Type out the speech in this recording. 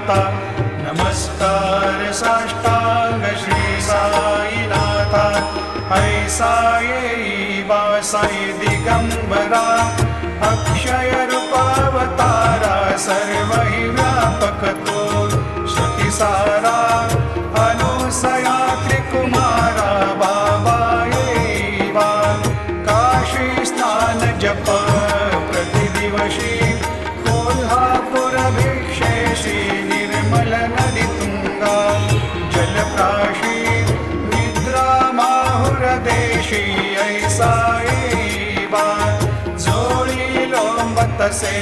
माता नमस्कार साष्टांग श्री साईनाथा ऐसा येई बा साई दिगंबरा अक्षय रूपावतारा सर्व हि व्यापक तो श्रुतिसारा अनुसया त्रिकुमारा बाबा येई बा काशी स्नान जप प्रतिदिवशी कोल्हापुर भिक्षेशी निर्मल नदी तुंगा जलप्राशी निद्रा माहुर देशी ऐसा येई बा जोडी लोंबतसे